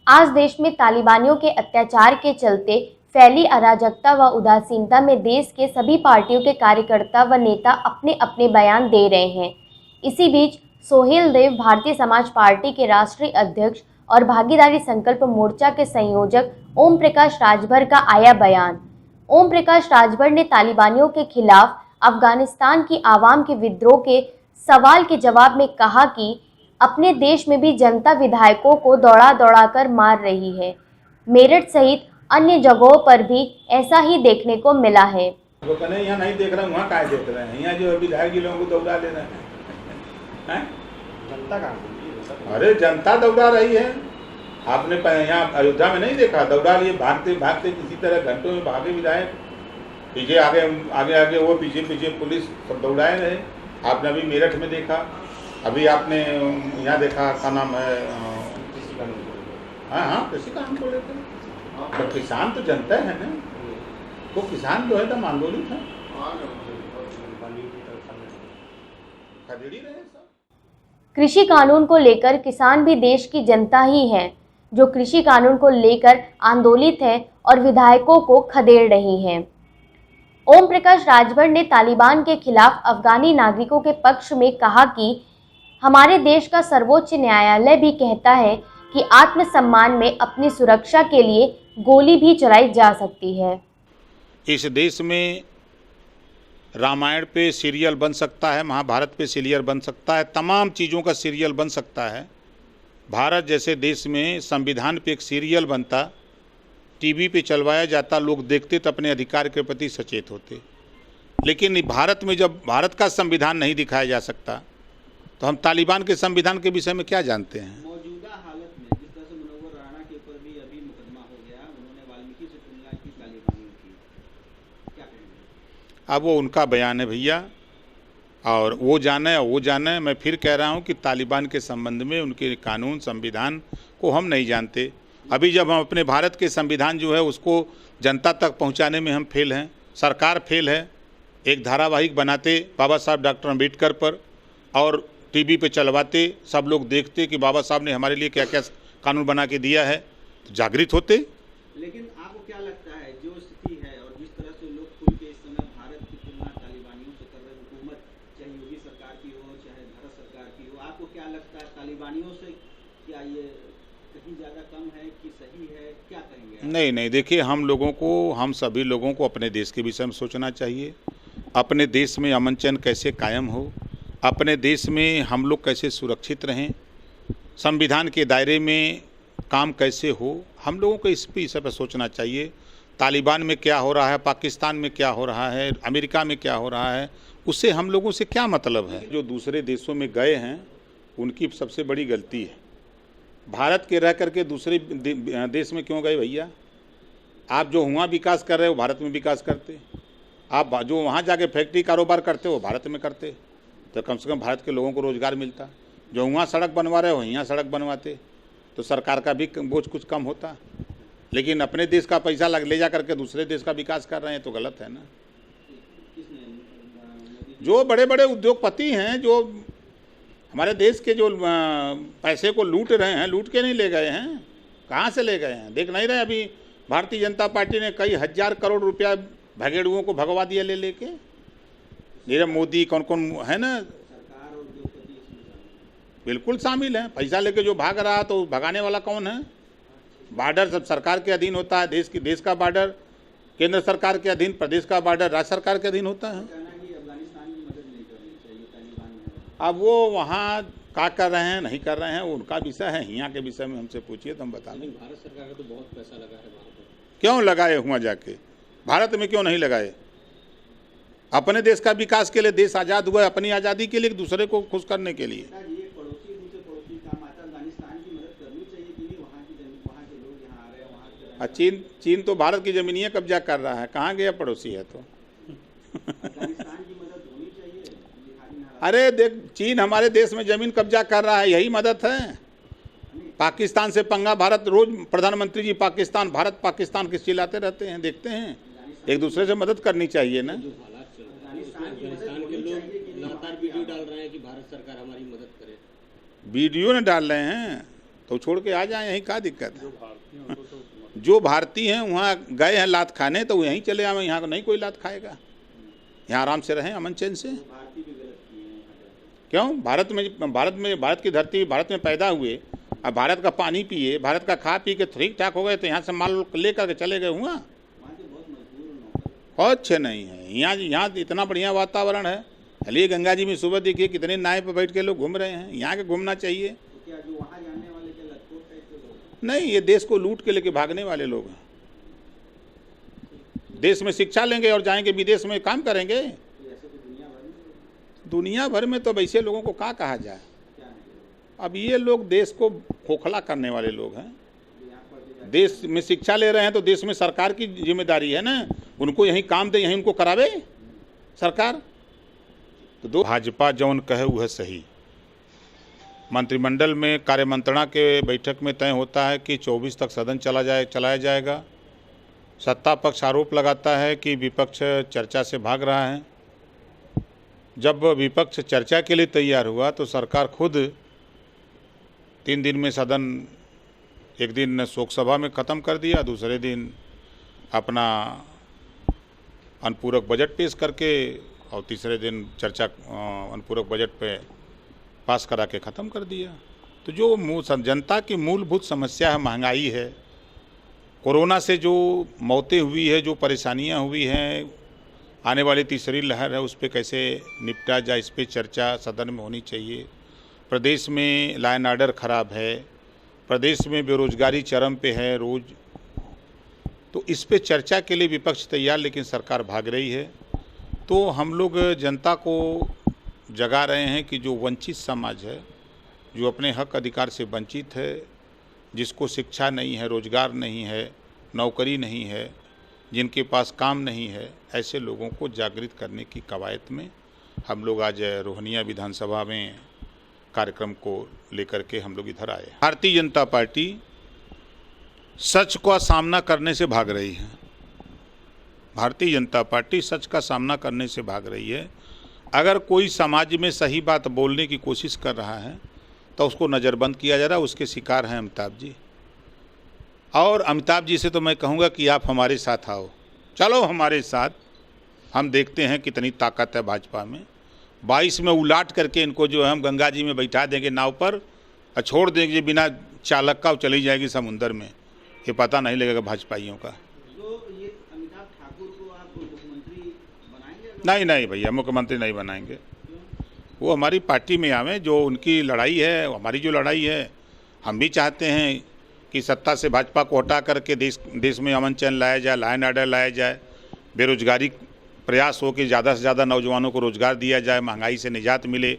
आज देश में तालिबानियों के अत्याचार के चलते फैली अराजकता व उदासीनता में देश के सभी पार्टियों के कार्यकर्ता व नेता अपने अपने बयान दे रहे हैं। इसी बीच सोहेल देव भारतीय समाज पार्टी के राष्ट्रीय अध्यक्ष और भागीदारी संकल्प मोर्चा के संयोजक ओम प्रकाश राजभर का आया बयान। ओम प्रकाश राजभर ने तालिबानियों के खिलाफ अफगानिस्तान की आवाम के विद्रोह के सवाल के जवाब में कहा कि अपने देश में भी जनता विधायकों को दौड़ा दौड़ा कर मार रही है। मेरठ सहित अन्य जगहों पर भी ऐसा ही देखने को मिला है। वो कहने यहाँ नहीं देख रहे हैं, वहाँ क्या देख रहे हैं? यहाँ जो विधायक जी लोगों को दौड़ा ले रहे हैं, जनता कहाँ? अरे जनता दौड़ा रही है। आपने यहाँ अयोध्या में नहीं देखा? दौड़ा लिए भागते भागते किसी तरह घंटों में भागे विधायक, पीछे आगे आगे आगे वो पीछे पीछे पुलिस सब दौड़ाए रहे। आपने अभी मेरठ में देखा, अभी आपने यहाँ देखा, क्या नाम है, हाँ कृषि कानून को लेकर। तो किसान तो जनता है ना, वो किसान जो है एकदम आंदोलित है, खदेड़ी रहे सब। कृषि कानून को लेकर किसान भी देश की जनता ही है जो कृषि कानून को लेकर आंदोलित है और विधायकों को खदेड़ रही है। ओम प्रकाश राजभर ने तालिबान के खिलाफ अफगानी नागरिकों के पक्ष में कहा कि हमारे देश का सर्वोच्च न्यायालय भी कहता है कि आत्मसम्मान में अपनी सुरक्षा के लिए गोली भी चलाई जा सकती है। इस देश में रामायण पे सीरियल बन सकता है, महाभारत पे सीरियल बन सकता है, तमाम चीज़ों का सीरियल बन सकता है। भारत जैसे देश में संविधान पे एक सीरियल बनता, टीवी पे चलवाया जाता, लोग देखते तो अपने अधिकार के प्रति सचेत होते। लेकिन भारत में जब भारत का संविधान नहीं दिखाया जा सकता तो हम तालिबान के संविधान के विषय में क्या जानते हैं? मौजूदा हालत में जिस तरह से मुनव्वर राणा के ऊपर भी अभी मुकदमा हो गया, उन्होंने वाल्मीकि से तुलना की तालिबानियों की, क्या कहेंगे? अब वो उनका बयान है भैया, और वो जाने। मैं फिर कह रहा हूँ कि तालिबान के संबंध में उनके कानून संविधान को हम नहीं जानते। अभी जब हम अपने भारत के संविधान जो है उसको जनता तक पहुँचाने में हम फेल हैं, सरकार फेल है। एक धारावाहिक बनाते बाबा साहब डॉक्टर अम्बेडकर पर और टीवी पे चलवाते, सब लोग देखते कि बाबा साहब ने हमारे लिए क्या क्या कानून बना के दिया है, तो जागृत होते। लेकिन आपको क्या लगता है जो स्थिति है और जिस तरह से लोग खुल के इस समय भारत की तुलना तालिबानियों से कर रहे हैं, हुकूमत चाहे योगी सरकार की हो चाहे भारत सरकार की हो, आपको क्या लगता है तालिबानियों से क्या ये कहीं ज़्यादा कम है कि सही है, क्या कहेंगे? नहीं, देखिए, हम सभी लोगों को अपने देश के विषय में सोचना चाहिए। अपने देश में अमन चैन कैसे कायम हो, अपने देश में हम लोग कैसे सुरक्षित रहें, संविधान के दायरे में काम कैसे हो, हम लोगों को इस विषय पर सोचना चाहिए। तालिबान में क्या हो रहा है, पाकिस्तान में क्या हो रहा है, अमेरिका में क्या हो रहा है, उससे हम लोगों से क्या मतलब है? जो दूसरे देशों में गए हैं उनकी सबसे बड़ी गलती है। भारत के रह करके दूसरे देश में क्यों गए भैया? आप जो वहाँ विकास कर रहे हो भारत में विकास करते, आप जो वहाँ जाके फैक्ट्री कारोबार करते हो भारत में करते, तो कम से कम भारत के लोगों को रोज़गार मिलता। जो वहाँ सड़क बनवा रहे हो यहाँ सड़क बनवाते, तो सरकार का भी बोझ कुछ कम होता। लेकिन अपने देश का पैसा ले जा करके दूसरे देश का विकास कर रहे हैं, तो गलत है ना। जो बड़े बड़े उद्योगपति हैं, जो हमारे देश के जो पैसे को लूट रहे हैं, लूट के नहीं ले गए हैं, कहाँ से ले गए हैं? देख नहीं रहे? अभी भारतीय जनता पार्टी ने कई हजार करोड़ रुपया भगेड़ुओं को भगवा दिया ले लेके। नीरव मोदी कौन कौन है ना, सरकार और उद्योगपति बिल्कुल शामिल हैं। पैसा लेके जो भाग रहा तो भगाने वाला कौन है? बॉर्डर सब सरकार के अधीन होता है। देश का बॉर्डर केंद्र सरकार के अधीन, प्रदेश का बॉर्डर राज्य सरकार के अधीन होता है। अफगानिस्तान की मदद नहीं करनी चाहिए तालिबान में। अब वो वहाँ क्या कर रहे हैं नहीं कर रहे हैं उनका विषय है, यहाँ के विषय में हमसे पूछिए तो हम बता दें। भारत सरकार का तो बहुत पैसा लगा है वहाँ पर, क्यों लगाए हुआ जाके? भारत में क्यों नहीं लगाए? अपने देश का विकास के लिए, देश आज़ाद हुआ अपनी आज़ादी के लिए, दूसरे को खुश करने के लिए। चीन तो भारत की जमीनियाँ कब्जा कर रहा है, कहाँ गया? पड़ोसी है तो। अरे देख, चीन हमारे देश में जमीन कब्जा कर रहा है, यही मदद है। पाकिस्तान से पंगा, भारत रोज प्रधानमंत्री जी पाकिस्तान भारत पाकिस्तान किस चिल्लाते रहते हैं, देखते हैं। एक दूसरे से मदद करनी चाहिए ना। अफगानिस्तान के लोग लगातार वीडियो डाल रहे हैं कि भारत सरकार हमारी मदद करे। वीडियो न डाल रहे हैं तो छोड़ के आ जाए, यहीं क्या दिक्कत है। जो भारतीय हैं वहाँ गए हैं लात खाने, तो यहीं चले आए, यहाँ को नहीं कोई लात खाएगा, यहाँ आराम से रहें अमन चैन से। क्यों? भारत की धरती, भारत में पैदा हुए, अब भारत का पानी पिए, भारत का खा पी के ठीक ठाक हो गए, तो यहाँ से माल लेकर के चले गए हुआ। बहुत अच्छे नहीं है यहाँ इतना बढ़िया वातावरण है। चलिए गंगा जी में सुबह देखिए कितने नाव पर बैठ के लोग घूम रहे हैं, यहाँ के घूमना चाहिए। नहीं, ये देश को लूट के लेके भागने वाले लोग हैं। देश में शिक्षा लेंगे और जाएंगे विदेश में काम करेंगे। दुनिया भर में तो वैसे लोगों को क्या कहा जाए। अब ये लोग देश को खोखला करने वाले लोग हैं। देश में शिक्षा ले रहे हैं तो देश में सरकार की जिम्मेदारी है ना, उनको यहीं काम दे, यहीं उनको करावे सरकार। तो भाजपा जौन कहे वह सही। मंत्रिमंडल में कार्यमंत्रणा के बैठक में तय होता है कि 24 तक सदन चलाया जाएगा। सत्ता पक्ष आरोप लगाता है कि विपक्ष चर्चा से भाग रहा है। जब विपक्ष चर्चा के लिए तैयार हुआ तो सरकार खुद 3 दिन में सदन, एक दिन शोक सभा में ख़त्म कर दिया, दूसरे दिन अपना अनुपूरक बजट पेश करके, और तीसरे दिन चर्चा अनुपूरक बजट पे पास करा के ख़त्म कर दिया। तो जो जनता की मूलभूत समस्या है, महंगाई है, कोरोना से जो मौतें हुई है, जो परेशानियां हुई हैं, आने वाली तीसरी लहर है, उस पर कैसे निपटा जाए, इस पर चर्चा सदन में होनी चाहिए। प्रदेश में लॉ एंड ऑर्डर ख़राब है, प्रदेश में बेरोजगारी चरम पे है रोज़, तो इस पे चर्चा के लिए विपक्ष तैयार, लेकिन सरकार भाग रही है। तो हम लोग जनता को जगा रहे हैं कि जो वंचित समाज है, जो अपने हक अधिकार से वंचित है, जिसको शिक्षा नहीं है, रोजगार नहीं है, नौकरी नहीं है, जिनके पास काम नहीं है, ऐसे लोगों को जागृत करने की कवायद में हम लोग आज रोहनिया विधानसभा में कार्यक्रम को लेकर के हम लोग इधर आए। भारतीय जनता पार्टी सच का सामना करने से भाग रही है। भारतीय जनता पार्टी सच का सामना करने से भाग रही है। अगर कोई समाज में सही बात बोलने की कोशिश कर रहा है तो उसको नज़रबंद किया जा रहा है। उसके शिकार हैं अमिताभ जी। और अमिताभ जी से तो मैं कहूँगा कि आप हमारे साथ आओ, चलो हमारे साथ, हम देखते हैं कितनी ताकत है भाजपा में। 22 में उलाट करके इनको जो है हम गंगा जी में बैठा देंगे नाव पर, और छोड़ देंगे बिना चालक का, चली जाएगी समुंदर में, ये पता नहीं लगेगा भाजपाइयों का। तो ये अमिताभ ठाकुर को आप मुख्यमंत्री बनाएंगे? नहीं भैया, मुख्यमंत्री नहीं बनाएंगे। वो हमारी पार्टी में आवे, जो उनकी लड़ाई है, हमारी जो लड़ाई है, हम भी चाहते हैं कि सत्ता से भाजपा को हटा करके देश में अमन चैन लाया जाए, लॉ एंड ऑर्डर लाया जाए, बेरोजगारी प्रयास हो कि ज़्यादा से ज़्यादा नौजवानों को रोजगार दिया जाए, महंगाई से निजात मिले।